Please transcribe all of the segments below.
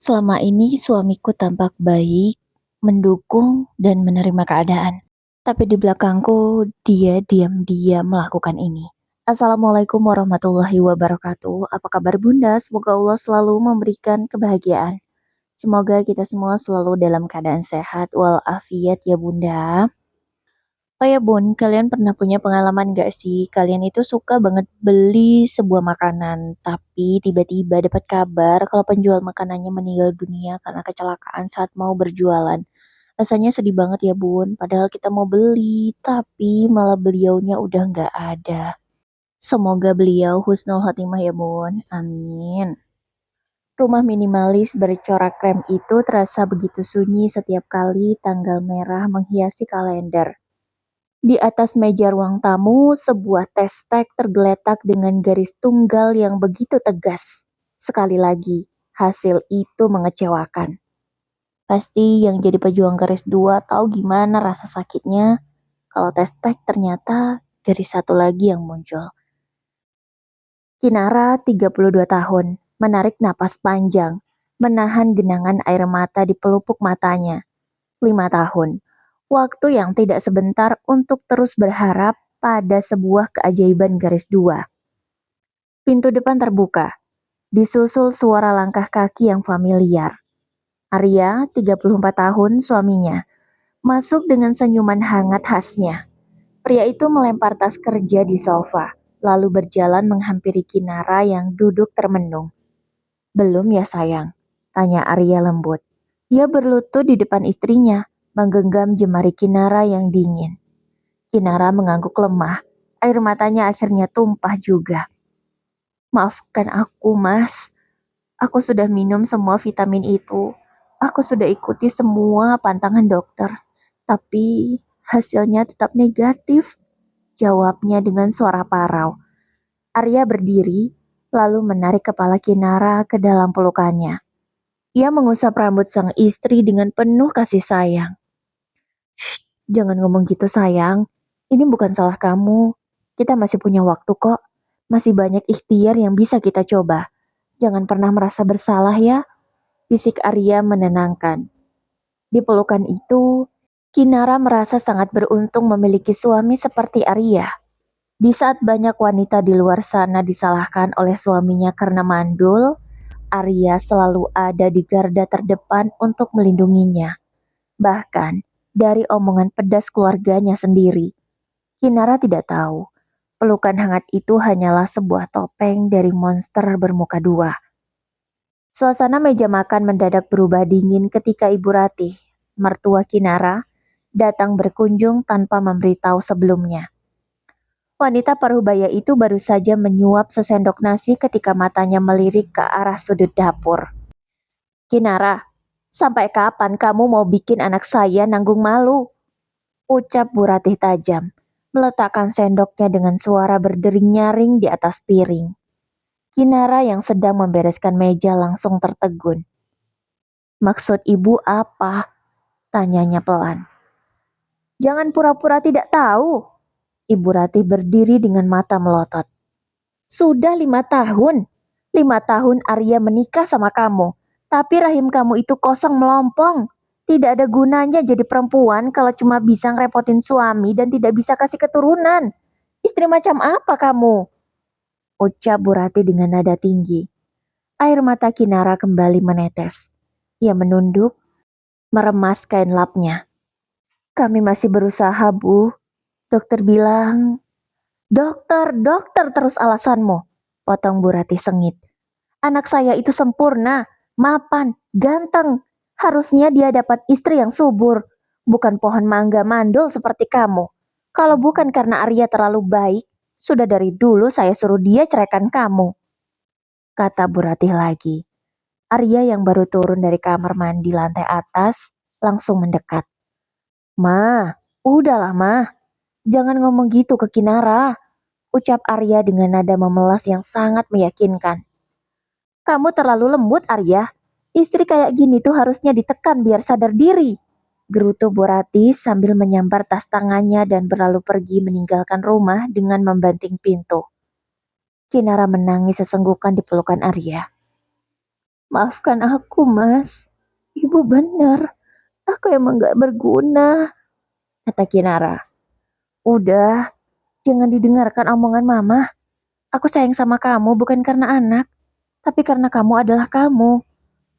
Selama ini suamiku tampak baik, mendukung, dan menerima keadaan. Tapi di belakangku, dia diam-diam melakukan ini. Assalamualaikum warahmatullahi wabarakatuh. Apa kabar Bunda? Semoga Allah selalu memberikan kebahagiaan. Semoga kita semua selalu dalam keadaan sehat walafiat ya Bunda. Oh ya Bun, kalian pernah punya pengalaman gak sih? Kalian itu suka banget beli sebuah makanan, tapi tiba-tiba dapat kabar kalau penjual makanannya meninggal dunia karena kecelakaan saat mau berjualan. Rasanya sedih banget ya Bun, padahal kita mau beli, tapi malah beliaunya udah nggak ada. Semoga beliau husnul khotimah ya Bun, amin. Rumah minimalis bercorak krem itu terasa begitu sunyi setiap kali tanggal merah menghiasi kalender. Di atas meja ruang tamu, sebuah tespek tergeletak dengan garis tunggal yang begitu tegas. Sekali lagi, hasil itu mengecewakan. Pasti yang jadi pejuang garis dua tahu gimana rasa sakitnya kalau tespek ternyata garis satu lagi yang muncul. Kinara, 32 tahun, menarik napas panjang, menahan genangan air mata di pelupuk matanya. 5 tahun. Waktu yang tidak sebentar untuk terus berharap pada sebuah keajaiban garis dua. Pintu depan terbuka, disusul suara langkah kaki yang familiar. Arya, 34 tahun, suaminya, masuk dengan senyuman hangat khasnya. Pria itu melempar tas kerja di sofa, lalu berjalan menghampiri Kinara yang duduk termenung. Belum ya sayang? Tanya Arya lembut. Ia berlutut di depan istrinya, menggenggam jemari Kinara yang dingin. Kinara mengangguk lemah, air matanya akhirnya tumpah juga. Maafkan aku, Mas. Aku sudah minum semua vitamin itu. Aku sudah ikuti semua pantangan dokter. Tapi hasilnya tetap negatif, jawabnya dengan suara parau. Arya berdiri, lalu menarik kepala Kinara ke dalam pelukannya. Ia mengusap rambut sang istri dengan penuh kasih sayang. Shh, jangan ngomong gitu sayang. Ini bukan salah kamu. Kita masih punya waktu kok. Masih banyak ikhtiar yang bisa kita coba. Jangan pernah merasa bersalah ya, bisik Arya menenangkan. Di pelukan itu, Kinara merasa sangat beruntung memiliki suami seperti Arya. Di saat banyak wanita di luar sana disalahkan oleh suaminya karena mandul, Arya selalu ada di garda terdepan untuk melindunginya. Bahkan dari omongan pedas keluarganya sendiri, Kinara tidak tahu pelukan hangat itu hanyalah sebuah topeng dari monster bermuka dua. Suasana meja makan mendadak berubah dingin ketika Ibu Ratih, mertua Kinara, datang berkunjung tanpa memberitahu sebelumnya. Wanita parubaya itu baru saja menyuap sesendok nasi ketika matanya melirik ke arah sudut dapur. Kinara, sampai kapan kamu mau bikin anak saya nanggung malu? Ucap Bu Ratih tajam, meletakkan sendoknya dengan suara berdering nyaring di atas piring. Kinara yang sedang membereskan meja langsung tertegun. Maksud ibu apa? Tanyanya pelan. Jangan pura-pura tidak tahu. Ibu Ratih berdiri dengan mata melotot. Sudah 5 tahun. 5 tahun Arya menikah sama kamu. Tapi rahim kamu itu kosong melompong. Tidak ada gunanya jadi perempuan kalau cuma bisa ngerepotin suami dan tidak bisa kasih keturunan. Istri macam apa kamu? Ucap Bu Ratih dengan nada tinggi. Air mata Kinara kembali menetes. Ia menunduk, meremas kain lapnya. Kami masih berusaha, Bu. Dokter bilang, dokter terus alasanmu. Potong Bu Ratih sengit. Anak saya itu sempurna, mapan, ganteng. Harusnya dia dapat istri yang subur, bukan pohon mangga mandul seperti kamu. Kalau bukan karena Arya terlalu baik, sudah dari dulu saya suruh dia ceraikan kamu. Kata Bu Ratih lagi. Arya yang baru turun dari kamar mandi lantai atas, langsung mendekat. Ma, udahlah ma, jangan ngomong gitu ke Kinara. Ucap Arya dengan nada memelas yang sangat meyakinkan. Kamu terlalu lembut, Arya. Istri kayak gini tuh harusnya ditekan biar sadar diri. Gerutu Bu Ratih sambil menyambar tas tangannya dan berlalu pergi meninggalkan rumah dengan membanting pintu. Kinara menangis sesenggukan di pelukan Arya. Maafkan aku, Mas. Ibu benar, aku emang gak berguna, kata Kinara. Udah, jangan didengarkan omongan mama. Aku sayang sama kamu bukan karena anak, tapi karena kamu adalah kamu,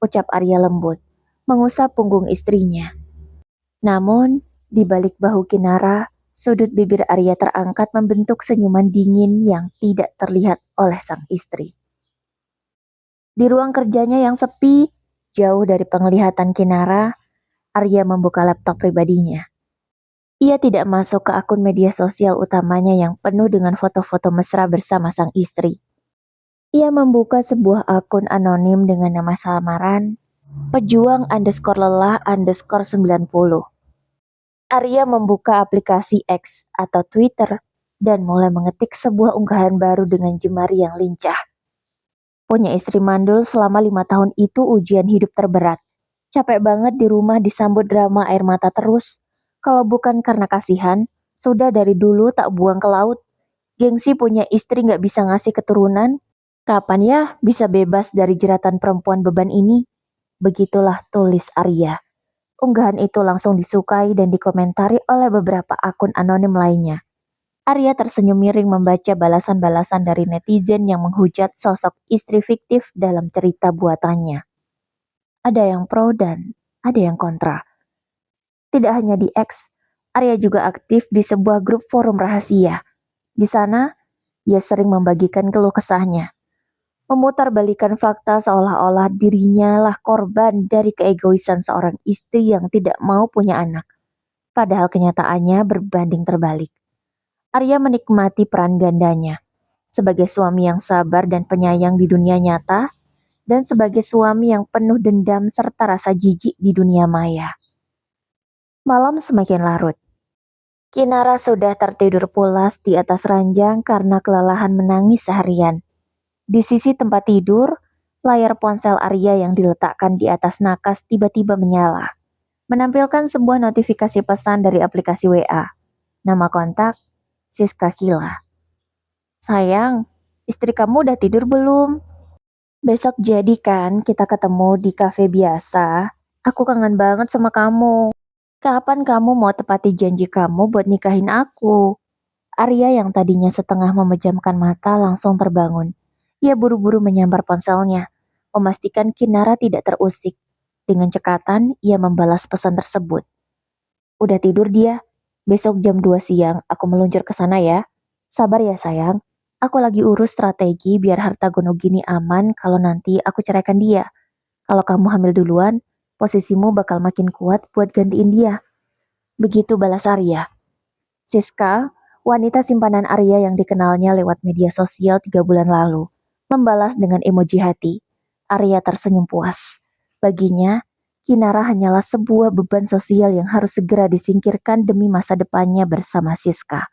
ucap Arya lembut, mengusap punggung istrinya. Namun, di balik bahu Kinara, sudut bibir Arya terangkat membentuk senyuman dingin yang tidak terlihat oleh sang istri. Di ruang kerjanya yang sepi, jauh dari penglihatan Kinara, Arya membuka laptop pribadinya. Ia tidak masuk ke akun media sosial utamanya yang penuh dengan foto-foto mesra bersama sang istri. Ia membuka sebuah akun anonim dengan nama samaran, pejuang_lelah_90. Arya membuka aplikasi X atau Twitter dan mulai mengetik sebuah unggahan baru dengan jemari yang lincah. Punya istri mandul selama 5 tahun itu ujian hidup terberat. Capek banget di rumah disambut drama air mata terus. Kalau bukan karena kasihan, sudah dari dulu tak buang ke laut. Gengsi punya istri gak bisa ngasih keturunan. Kapan ya bisa bebas dari jeratan perempuan beban ini? Begitulah tulis Arya. Unggahan itu langsung disukai dan dikomentari oleh beberapa akun anonim lainnya. Arya tersenyum miring membaca balasan-balasan dari netizen yang menghujat sosok istri fiktif dalam cerita buatannya. Ada yang pro dan ada yang kontra. Tidak hanya di X, Arya juga aktif di sebuah grup forum rahasia. Di sana, ia sering membagikan keluh kesahnya. Memutarbalikan fakta seolah-olah dirinya lah korban dari keegoisan seorang istri yang tidak mau punya anak. Padahal kenyataannya berbanding terbalik. Arya menikmati peran gandanya, sebagai suami yang sabar dan penyayang di dunia nyata, dan sebagai suami yang penuh dendam serta rasa jijik di dunia maya. Malam semakin larut. Kinara sudah tertidur pulas di atas ranjang karena kelelahan menangis seharian. Di sisi tempat tidur, layar ponsel Arya yang diletakkan di atas nakas tiba-tiba menyala, menampilkan sebuah notifikasi pesan dari aplikasi WA. Nama kontak, Siska Kila. Sayang, istri kamu udah tidur belum? Besok jadi kan kita ketemu di kafe biasa? Aku kangen banget sama kamu. Kapan kamu mau tepati janji kamu buat nikahin aku? Arya yang tadinya setengah memejamkan mata langsung terbangun. Ia buru-buru menyambar ponselnya, memastikan Kinara tidak terusik. Dengan cekatan, ia membalas pesan tersebut. Udah tidur dia? Besok jam 2 siang aku meluncur ke sana ya. Sabar ya sayang. Aku lagi urus strategi biar harta Gonogini aman kalau nanti aku ceraikan dia. Kalau kamu hamil duluan, posisimu bakal makin kuat buat gantiin dia. Begitu balas Arya. Siska, wanita simpanan Arya yang dikenalnya lewat media sosial 3 bulan lalu, membalas dengan emoji hati. Arya tersenyum puas. Baginya, Kinara hanyalah sebuah beban sosial yang harus segera disingkirkan demi masa depannya bersama Siska.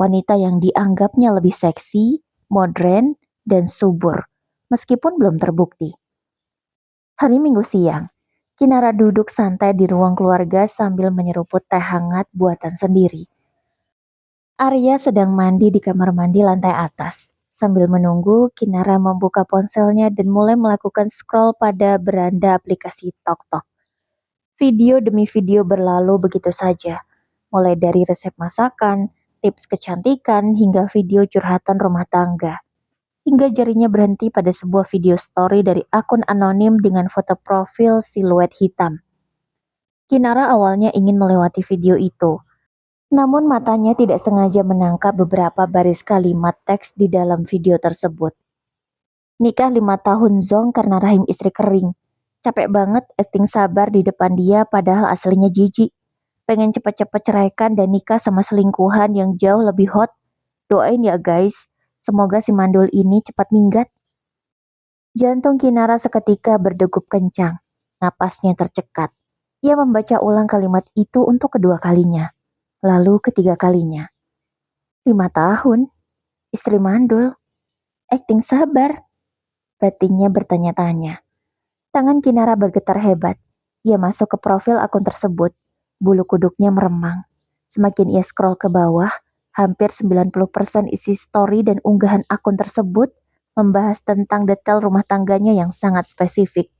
Wanita yang dianggapnya lebih seksi, modern, dan subur, meskipun belum terbukti. Hari Minggu siang, Kinara duduk santai di ruang keluarga sambil menyeruput teh hangat buatan sendiri. Arya sedang mandi di kamar mandi lantai atas. Sambil menunggu, Kinara membuka ponselnya dan mulai melakukan scroll pada beranda aplikasi TokTok. Video demi video berlalu begitu saja, mulai dari resep masakan, tips kecantikan, hingga video curhatan rumah tangga. Hingga jarinya berhenti pada sebuah video story dari akun anonim dengan foto profil siluet hitam. Kinara awalnya ingin melewati video itu, namun matanya tidak sengaja menangkap beberapa baris kalimat teks di dalam video tersebut. Nikah 5 tahun zong karena rahim istri kering. Capek banget acting sabar di depan dia padahal aslinya jijik. Pengen cepet-cepet ceraikan dan nikah sama selingkuhan yang jauh lebih hot. Doain ya guys, semoga si mandul ini cepat minggat. Jantung Kinara seketika berdegup kencang. Napasnya tercekat. Ia membaca ulang kalimat itu untuk kedua kalinya. Lalu ketiga kalinya. 5 tahun? Istri mandul? Acting sabar? Batinnya bertanya-tanya. Tangan Kinara bergetar hebat. Ia masuk ke profil akun tersebut. Bulu kuduknya meremang. Semakin ia scroll ke bawah, hampir 90% isi story dan unggahan akun tersebut membahas tentang detail rumah tangganya yang sangat spesifik.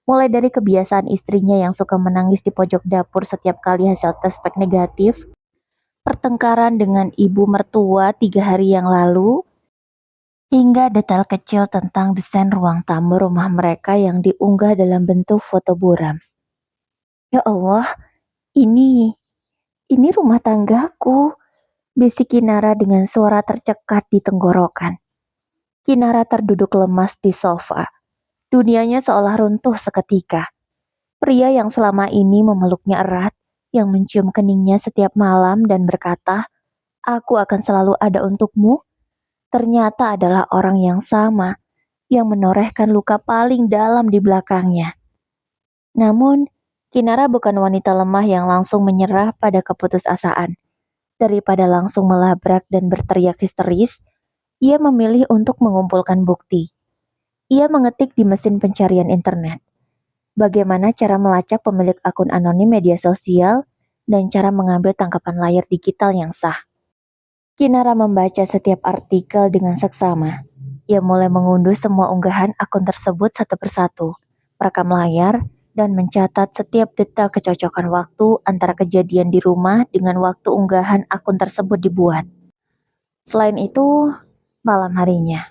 Mulai dari kebiasaan istrinya yang suka menangis di pojok dapur setiap kali hasil tes pack negatif, pertengkaran dengan ibu mertua 3 hari yang lalu, hingga detail kecil tentang desain ruang tamu rumah mereka yang diunggah dalam bentuk foto buram. Ya Allah, ini, ini rumah tanggaku, bisik Kinara dengan suara tercekat di tenggorokan. Kinara terduduk lemas di sofa. Dunianya seolah runtuh seketika. Pria yang selama ini memeluknya erat, yang mencium keningnya setiap malam dan berkata, "Aku akan selalu ada untukmu," ternyata adalah orang yang sama, yang menorehkan luka paling dalam di belakangnya. Namun, Kinara bukan wanita lemah yang langsung menyerah pada keputusasaan. Daripada langsung melabrak dan berteriak histeris, ia memilih untuk mengumpulkan bukti. Ia mengetik di mesin pencarian internet. Bagaimana cara melacak pemilik akun anonim media sosial dan cara mengambil tangkapan layar digital yang sah. Kinara membaca setiap artikel dengan seksama. Ia mulai mengunduh semua unggahan akun tersebut satu persatu, merekam layar, dan mencatat setiap detail kecocokan waktu antara kejadian di rumah dengan waktu unggahan akun tersebut dibuat. Selain itu, malam harinya,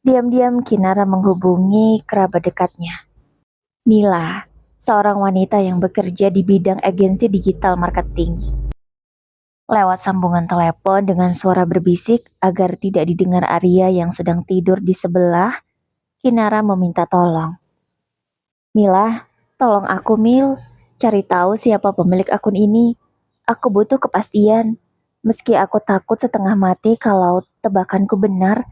diam-diam Kinara menghubungi kerabat dekatnya, Mila, seorang wanita yang bekerja di bidang agensi digital marketing. Lewat sambungan telepon dengan suara berbisik agar tidak didengar Arya yang sedang tidur di sebelah, Kinara meminta tolong. "Mila, tolong aku Mil, cari tahu siapa pemilik akun ini. Aku butuh kepastian. Meski aku takut setengah mati kalau tebakanku benar,"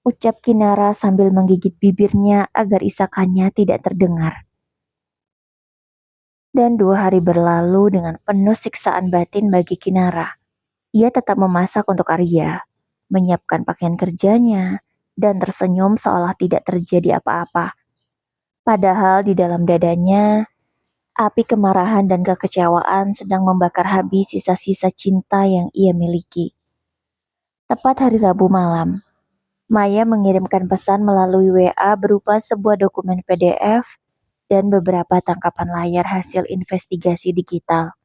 ucap Kinara sambil menggigit bibirnya agar isakannya tidak terdengar. Dan 2 hari berlalu dengan penuh siksaan batin bagi Kinara. Ia tetap memasak untuk Arya, menyiapkan pakaian kerjanya, dan tersenyum seolah tidak terjadi apa-apa. Padahal di dalam dadanya, api kemarahan dan kekecewaan sedang membakar habis sisa-sisa cinta yang ia miliki. Tepat hari Rabu malam, Maya mengirimkan pesan melalui WA berupa sebuah dokumen PDF dan beberapa tangkapan layar hasil investigasi digital.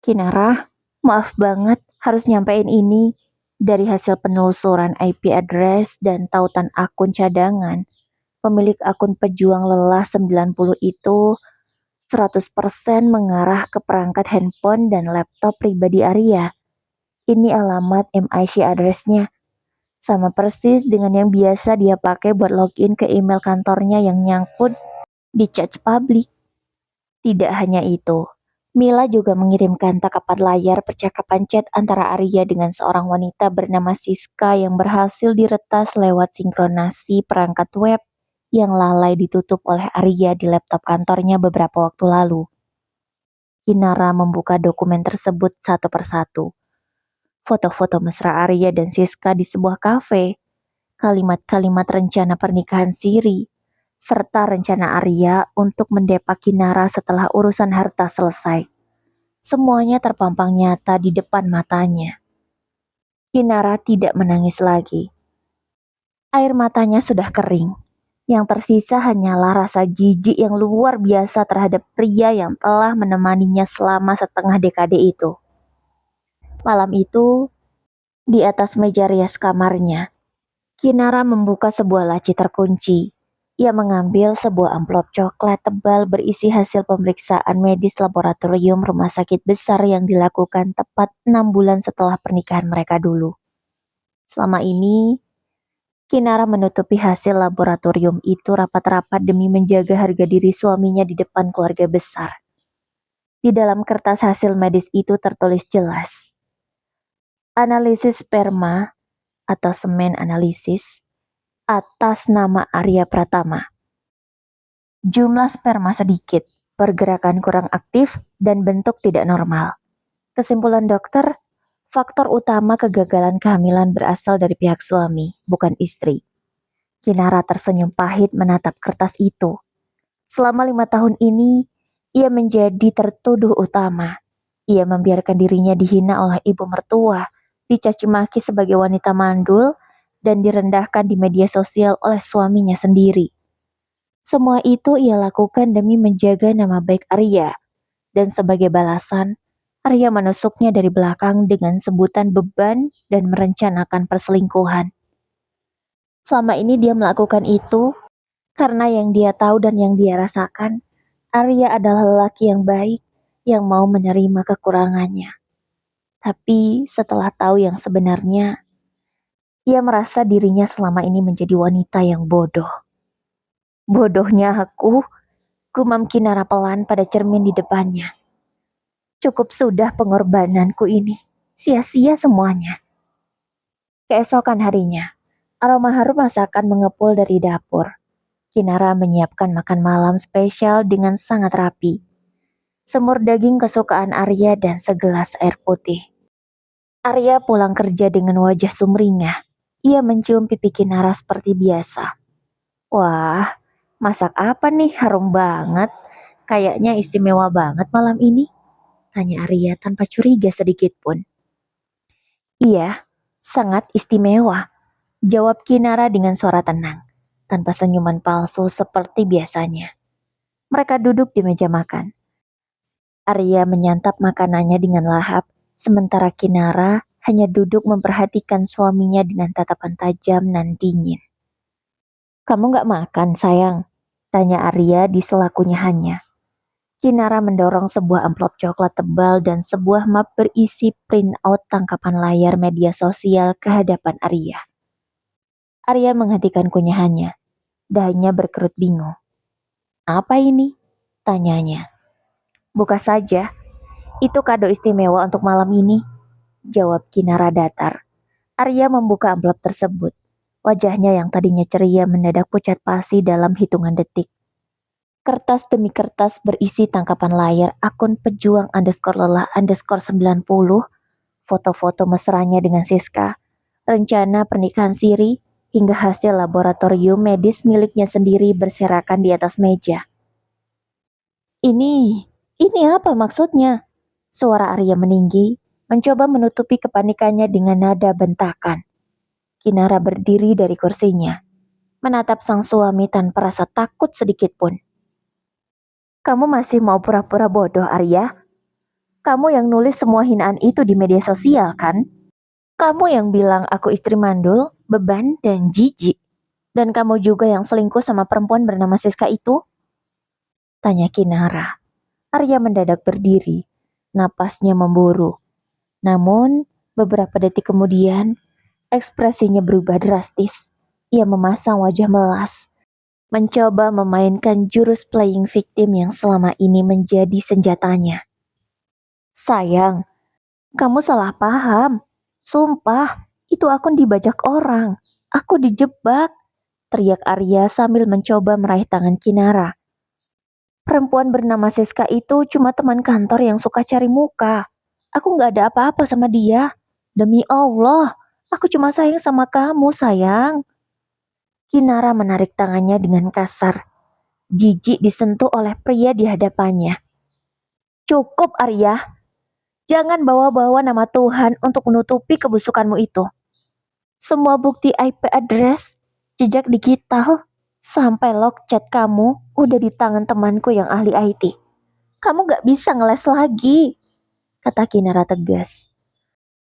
"Kinara, maaf banget harus nyampein ini. Dari hasil penelusuran IP address dan tautan akun cadangan, pemilik akun pejuang lelah 90 itu 100% mengarah ke perangkat handphone dan laptop pribadi Arya. Ini alamat MIC address-nya. Sama persis dengan yang biasa dia pakai buat login ke email kantornya yang nyangkut di chat publik. Tidak hanya itu, Mila juga mengirimkan tangkapan layar percakapan chat antara Arya dengan seorang wanita bernama Siska yang berhasil diretas lewat sinkronasi perangkat web yang lalai ditutup oleh Arya di laptop kantornya beberapa waktu lalu. Kinara membuka dokumen tersebut satu persatu. Foto-foto mesra Arya dan Siska di sebuah kafe, kalimat-kalimat rencana pernikahan siri, serta rencana Arya untuk mendepak Kinara setelah urusan harta selesai. Semuanya terpampang nyata di depan matanya. Kinara tidak menangis lagi. Air matanya sudah kering. Yang tersisa hanyalah rasa jijik yang luar biasa terhadap pria yang telah menemaninya selama setengah dekade itu. Malam itu, di atas meja rias kamarnya, Kinara membuka sebuah laci terkunci. Ia mengambil sebuah amplop coklat tebal berisi hasil pemeriksaan medis laboratorium rumah sakit besar yang dilakukan tepat 6 bulan setelah pernikahan mereka dulu. Selama ini, Kinara menutupi hasil laboratorium itu rapat-rapat demi menjaga harga diri suaminya di depan keluarga besar. Di dalam kertas hasil medis itu tertulis jelas, analisis sperma atau semen analisis atas nama Arya Pratama. Jumlah sperma sedikit, pergerakan kurang aktif, dan bentuk tidak normal. Kesimpulan dokter, faktor utama kegagalan kehamilan berasal dari pihak suami, bukan istri. Kinara tersenyum pahit menatap kertas itu. Selama 5 tahun ini, ia menjadi tertuduh utama. Ia membiarkan dirinya dihina oleh ibu mertua, dicaci maki sebagai wanita mandul, dan direndahkan di media sosial oleh suaminya sendiri. Semua itu ia lakukan demi menjaga nama baik Arya, dan sebagai balasan, Arya menusuknya dari belakang dengan sebutan beban dan merencanakan perselingkuhan. Selama ini dia melakukan itu karena yang dia tahu dan yang dia rasakan, Arya adalah lelaki yang baik yang mau menerima kekurangannya. Tapi setelah tahu yang sebenarnya, ia merasa dirinya selama ini menjadi wanita yang bodoh. Bodohnya aku, gumam Kinara pelan pada cermin di depannya. Cukup sudah pengorbananku ini, sia-sia semuanya. Keesokan harinya, aroma harum masakan mengepul dari dapur. Kinara menyiapkan makan malam spesial dengan sangat rapi. Semur daging kesukaan Arya dan segelas air putih. Arya pulang kerja dengan wajah sumringah. Ia mencium pipi Kinara seperti biasa. Wah, masak apa nih? Harum banget. Kayaknya istimewa banget malam ini. Tanya Arya tanpa curiga sedikit pun. Iya, sangat istimewa. Jawab Kinara dengan suara tenang, tanpa senyuman palsu seperti biasanya. Mereka duduk di meja makan. Arya menyantap makanannya dengan lahap, sementara Kinara hanya duduk memperhatikan suaminya dengan tatapan tajam dan dingin. Kamu gak makan, sayang? Tanya Arya di sela kunyahannya. Kinara mendorong sebuah amplop coklat tebal dan sebuah map berisi print out tangkapan layar media sosial ke hadapan Arya. Arya menghentikan kunyahannya. Dahinya berkerut bingung. Apa ini? Tanyanya. Buka saja. Itu kado istimewa untuk malam ini. Jawab Kinara datar. Arya membuka amplop tersebut. Wajahnya yang tadinya ceria mendadak pucat pasi dalam hitungan detik. Kertas demi kertas berisi tangkapan layar akun pejuang _lelah_90, foto-foto mesranya dengan Siska, rencana pernikahan siri, hingga hasil laboratorium medis miliknya sendiri berserakan di atas meja. Ini apa maksudnya? Suara Arya meninggi, mencoba menutupi kepanikannya dengan nada bentakan. Kinara berdiri dari kursinya, menatap sang suami tanpa rasa takut sedikit pun. Kamu masih mau pura-pura bodoh, Arya? Kamu yang nulis semua hinaan itu di media sosial, kan? Kamu yang bilang aku istri mandul, beban, dan jijik. Dan kamu juga yang selingkuh sama perempuan bernama Siska itu? Tanya Kinara. Arya mendadak berdiri, napasnya memburu. Namun, beberapa detik kemudian, ekspresinya berubah drastis. Ia memasang wajah melas, mencoba memainkan jurus playing victim yang selama ini menjadi senjatanya. Sayang, kamu salah paham. Sumpah, itu akun dibajak orang. Aku dijebak, teriak Arya sambil mencoba meraih tangan Kinara. Perempuan bernama Siska itu cuma teman kantor yang suka cari muka. Aku gak ada apa-apa sama dia. Demi Allah, aku cuma sayang sama kamu, sayang. Kinara menarik tangannya dengan kasar. Jijik disentuh oleh pria di hadapannya. Cukup, Arya. Jangan bawa-bawa nama Tuhan untuk menutupi kebusukanmu itu. Semua bukti IP address, jejak digital, sampai log chat kamu udah di tangan temanku yang ahli IT. Kamu gak bisa ngeles lagi, kata Kinara tegas.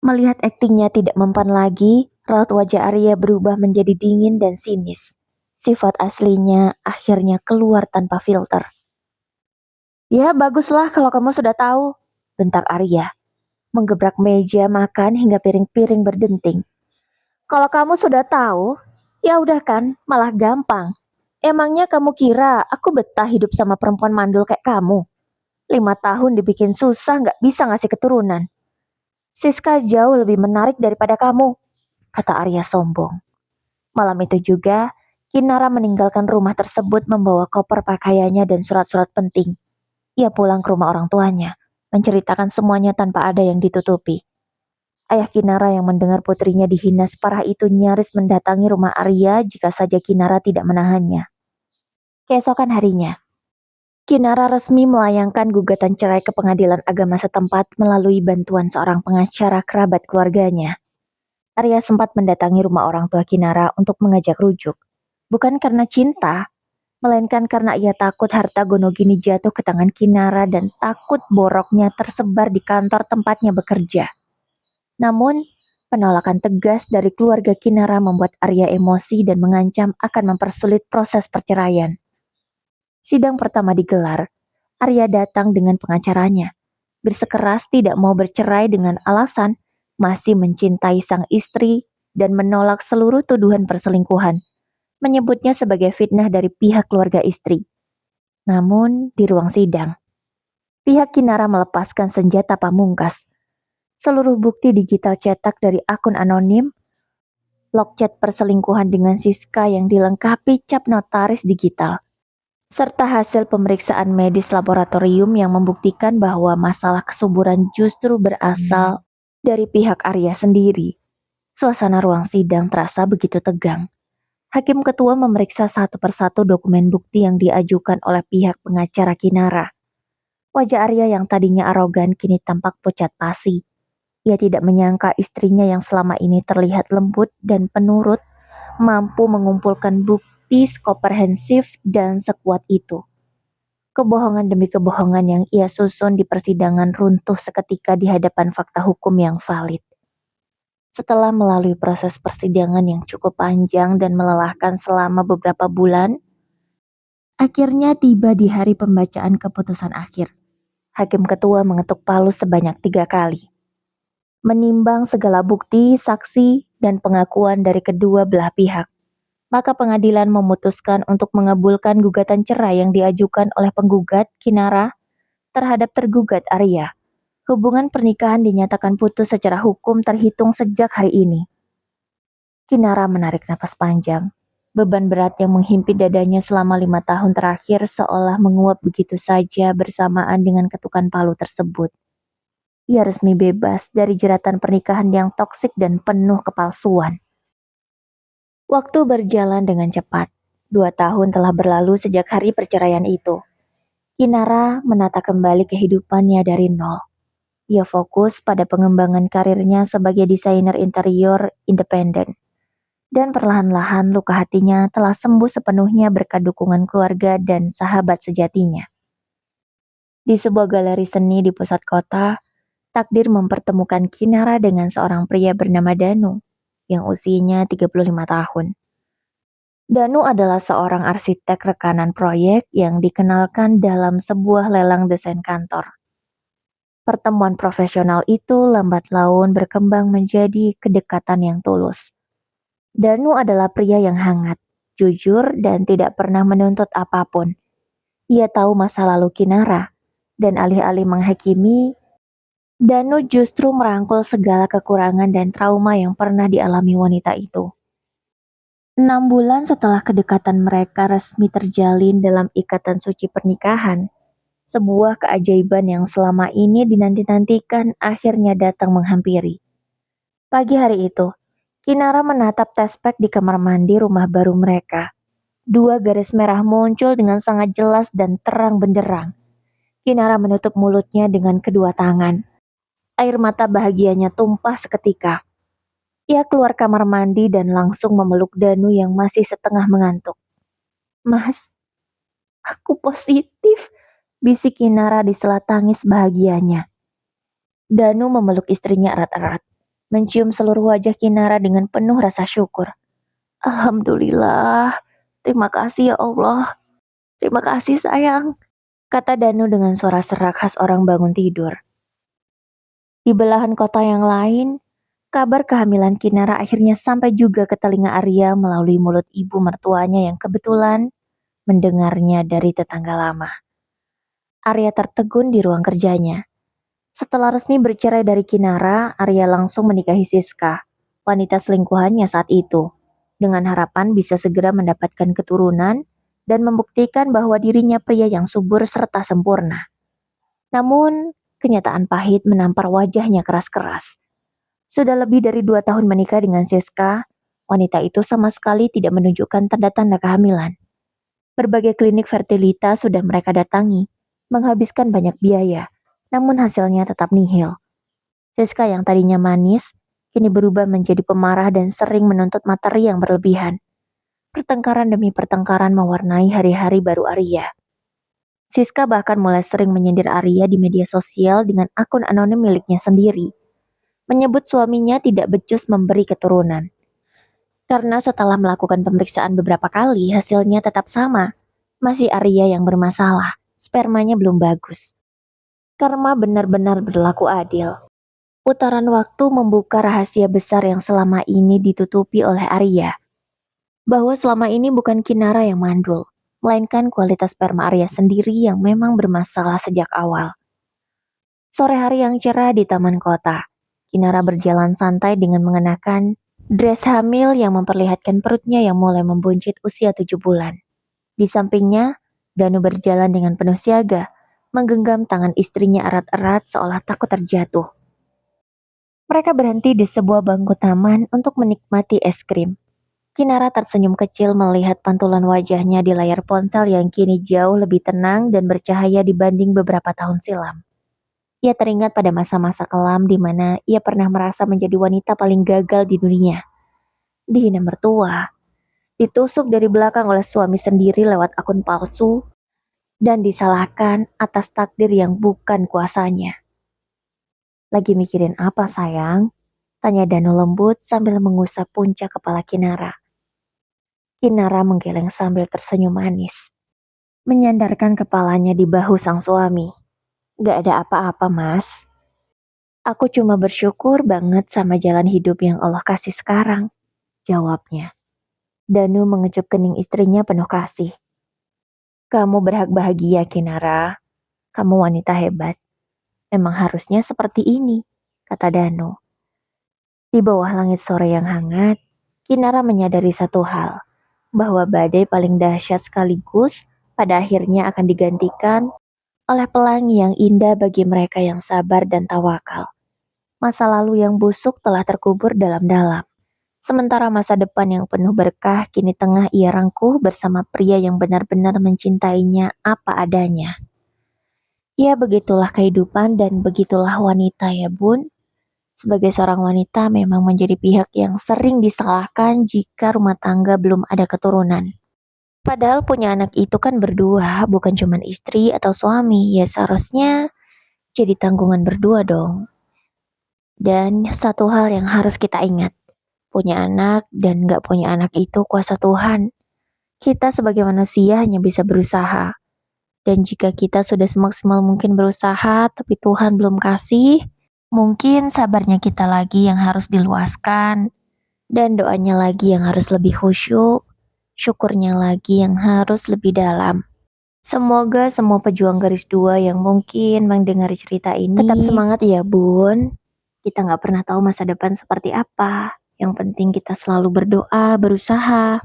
Melihat aktingnya tidak mempan lagi, raut wajah Arya berubah menjadi dingin dan sinis. Sifat aslinya akhirnya keluar tanpa filter. Ya baguslah kalau kamu sudah tahu, bentak Arya, menggebrak meja makan hingga piring-piring berdenting. Kalau kamu sudah tahu, ya udah kan, malah gampang. Emangnya kamu kira aku betah hidup sama perempuan mandul kayak kamu? 5 tahun dibikin susah gak bisa ngasih keturunan. Siska jauh lebih menarik daripada kamu, kata Arya sombong. Malam itu juga, Kinara meninggalkan rumah tersebut membawa koper pakaiannya dan surat-surat penting. Ia pulang ke rumah orang tuanya, menceritakan semuanya tanpa ada yang ditutupi. Ayah Kinara yang mendengar putrinya dihina separah itu nyaris mendatangi rumah Arya jika saja Kinara tidak menahannya. Keesokan harinya, Kinara resmi melayangkan gugatan cerai ke pengadilan agama setempat melalui bantuan seorang pengacara kerabat keluarganya. Arya sempat mendatangi rumah orang tua Kinara untuk mengajak rujuk. Bukan karena cinta, melainkan karena ia takut harta Gonogini jatuh ke tangan Kinara dan takut boroknya tersebar di kantor tempatnya bekerja. Namun, penolakan tegas dari keluarga Kinara membuat Arya emosi dan mengancam akan mempersulit proses perceraian. Sidang pertama digelar, Arya datang dengan pengacaranya, bersikeras tidak mau bercerai dengan alasan masih mencintai sang istri dan menolak seluruh tuduhan perselingkuhan, menyebutnya sebagai fitnah dari pihak keluarga istri. Namun, di ruang sidang, pihak Kinara melepaskan senjata pamungkas. Seluruh bukti digital cetak dari akun anonim, log chat perselingkuhan dengan Siska yang dilengkapi cap notaris digital, serta hasil pemeriksaan medis laboratorium yang membuktikan bahwa masalah kesuburan justru berasal dari pihak Arya sendiri. Suasana ruang sidang terasa begitu tegang. Hakim ketua memeriksa satu persatu dokumen bukti yang diajukan oleh pihak pengacara Kinara. Wajah Arya yang tadinya arogan kini tampak pucat pasi. Ia tidak menyangka istrinya yang selama ini terlihat lembut dan penurut mampu mengumpulkan bukti komprehensif dan sekuat itu. Kebohongan demi kebohongan yang ia susun di persidangan runtuh seketika di hadapan fakta hukum yang valid. Setelah melalui proses persidangan yang cukup panjang dan melelahkan selama beberapa bulan, akhirnya tiba di hari pembacaan keputusan akhir. Hakim ketua mengetuk palu sebanyak 3 kali. Menimbang segala bukti, saksi, dan pengakuan dari kedua belah pihak, maka pengadilan memutuskan untuk mengabulkan gugatan cerai yang diajukan oleh penggugat Kinara terhadap tergugat Arya. Hubungan pernikahan dinyatakan putus secara hukum terhitung sejak hari ini. Kinara menarik nafas panjang. Beban berat yang menghimpit dadanya selama 5 tahun terakhir seolah menguap begitu saja bersamaan dengan ketukan palu tersebut. Ia resmi bebas dari jeratan pernikahan yang toksik dan penuh kepalsuan. Waktu berjalan dengan cepat. 2 tahun telah berlalu sejak hari perceraian itu. Kinara menata kembali kehidupannya dari nol. Ia fokus pada pengembangan karirnya sebagai desainer interior independen. Dan perlahan-lahan luka hatinya telah sembuh sepenuhnya berkat dukungan keluarga dan sahabat sejatinya. Di sebuah galeri seni di pusat kota, takdir mempertemukan Kinara dengan seorang pria bernama Danu, yang usianya 35 tahun. Danu adalah seorang arsitek rekanan proyek yang dikenalkan dalam sebuah lelang desain kantor. Pertemuan profesional itu lambat laun berkembang menjadi kedekatan yang tulus. Danu adalah pria yang hangat, jujur, dan tidak pernah menuntut apapun. Ia tahu masa lalu Kinara, dan alih-alih menghakimi, Danu justru merangkul segala kekurangan dan trauma yang pernah dialami wanita itu. 6 bulan setelah kedekatan mereka resmi terjalin dalam ikatan suci pernikahan, sebuah keajaiban yang selama ini dinanti-nantikan akhirnya datang menghampiri. Pagi hari itu, Kinara menatap tespek di kamar mandi rumah baru mereka. 2 garis merah muncul dengan sangat jelas dan terang benderang. Kinara menutup mulutnya dengan kedua tangan. Air mata bahagianya tumpah seketika. Ia keluar kamar mandi dan langsung memeluk Danu yang masih setengah mengantuk. "Mas, aku positif," bisik Kinara di sela tangis bahagianya. Danu memeluk istrinya erat-erat, mencium seluruh wajah Kinara dengan penuh rasa syukur. "Alhamdulillah, terima kasih ya Allah. Terima kasih sayang," kata Danu dengan suara serak khas orang bangun tidur. Di belahan kota yang lain, kabar kehamilan Kinara akhirnya sampai juga ke telinga Arya melalui mulut ibu mertuanya yang kebetulan mendengarnya dari tetangga lama. Arya tertegun di ruang kerjanya. Setelah resmi bercerai dari Kinara, Arya langsung menikahi Siska, wanita selingkuhannya saat itu, dengan harapan bisa segera mendapatkan keturunan dan membuktikan bahwa dirinya pria yang subur serta sempurna. Namun, kenyataan pahit menampar wajahnya keras-keras. Sudah lebih dari 2 tahun menikah dengan Siska, wanita itu sama sekali tidak menunjukkan tanda-tanda kehamilan. Berbagai klinik fertilitas sudah mereka datangi, menghabiskan banyak biaya, namun hasilnya tetap nihil. Siska yang tadinya manis, kini berubah menjadi pemarah dan sering menuntut materi yang berlebihan. Pertengkaran demi pertengkaran mewarnai hari-hari baru Arya. Siska bahkan mulai sering menyindir Arya di media sosial dengan akun anonim miliknya sendiri, menyebut suaminya tidak becus memberi keturunan. Karena setelah melakukan pemeriksaan beberapa kali, hasilnya tetap sama. Masih Arya yang bermasalah, spermanya belum bagus. Karma benar-benar berlaku adil. Putaran waktu membuka rahasia besar yang selama ini ditutupi oleh Arya. Bahwa selama ini bukan Kinara yang mandul, melainkan kualitas sperma Arya sendiri yang memang bermasalah sejak awal. Sore hari yang cerah di taman kota, Kinara berjalan santai dengan mengenakan dress hamil yang memperlihatkan perutnya yang mulai membuncit usia 7 bulan. Di sampingnya, Danu berjalan dengan penuh siaga, menggenggam tangan istrinya erat-erat seolah takut terjatuh. Mereka berhenti di sebuah bangku taman untuk menikmati es krim. Kinara tersenyum kecil melihat pantulan wajahnya di layar ponsel yang kini jauh lebih tenang dan bercahaya dibanding beberapa tahun silam. Ia teringat pada masa-masa kelam di mana ia pernah merasa menjadi wanita paling gagal di dunia. Dihina mertua, ditusuk dari belakang oleh suami sendiri lewat akun palsu, dan disalahkan atas takdir yang bukan kuasanya. Lagi mikirin apa sayang? Tanya Danu lembut sambil mengusap puncak kepala Kinara. Kinara menggeleng sambil tersenyum manis, menyandarkan kepalanya di bahu sang suami. Gak ada apa-apa mas. Aku cuma bersyukur banget sama jalan hidup yang Allah kasih sekarang, jawabnya. Danu mengecup kening istrinya penuh kasih. Kamu berhak bahagia, Kinara. Kamu wanita hebat. Memang harusnya seperti ini, kata Danu. Di bawah langit sore yang hangat, Kinara menyadari satu hal, bahwa badai paling dahsyat sekaligus pada akhirnya akan digantikan oleh pelangi yang indah bagi mereka yang sabar dan tawakal. Masa lalu yang busuk telah terkubur dalam-dalam. Sementara masa depan yang penuh berkah kini tengah ia rangkuh bersama pria yang benar-benar mencintainya apa adanya. Ya begitulah kehidupan dan begitulah wanita ya bun. Sebagai seorang wanita memang menjadi pihak yang sering disalahkan jika rumah tangga belum ada keturunan. Padahal punya anak itu kan berdua, bukan cuma istri atau suami. Ya seharusnya jadi tanggungan berdua dong. Dan satu hal yang harus kita ingat, punya anak dan gak punya anak itu kuasa Tuhan. Kita sebagai manusia hanya bisa berusaha. Dan jika kita sudah semaksimal mungkin berusaha, tapi Tuhan belum kasih, mungkin sabarnya kita lagi yang harus diluaskan, dan doanya lagi yang harus lebih khusyuk, syukurnya lagi yang harus lebih dalam. Semoga semua pejuang garis dua yang mungkin mendengar cerita ini tetap semangat ya bun. Kita nggak pernah tahu masa depan seperti apa. Yang penting kita selalu berdoa, berusaha.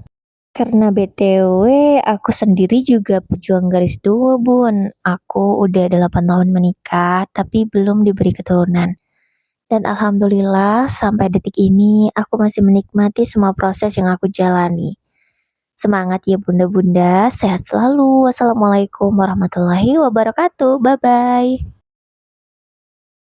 Karena BTW aku sendiri juga pejuang garis dua bun. Aku udah 8 tahun menikah tapi belum diberi keturunan. Dan alhamdulillah sampai detik ini aku masih menikmati semua proses yang aku jalani. Semangat ya bunda-bunda, sehat selalu. Wassalamualaikum warahmatullahi wabarakatuh. Bye-bye.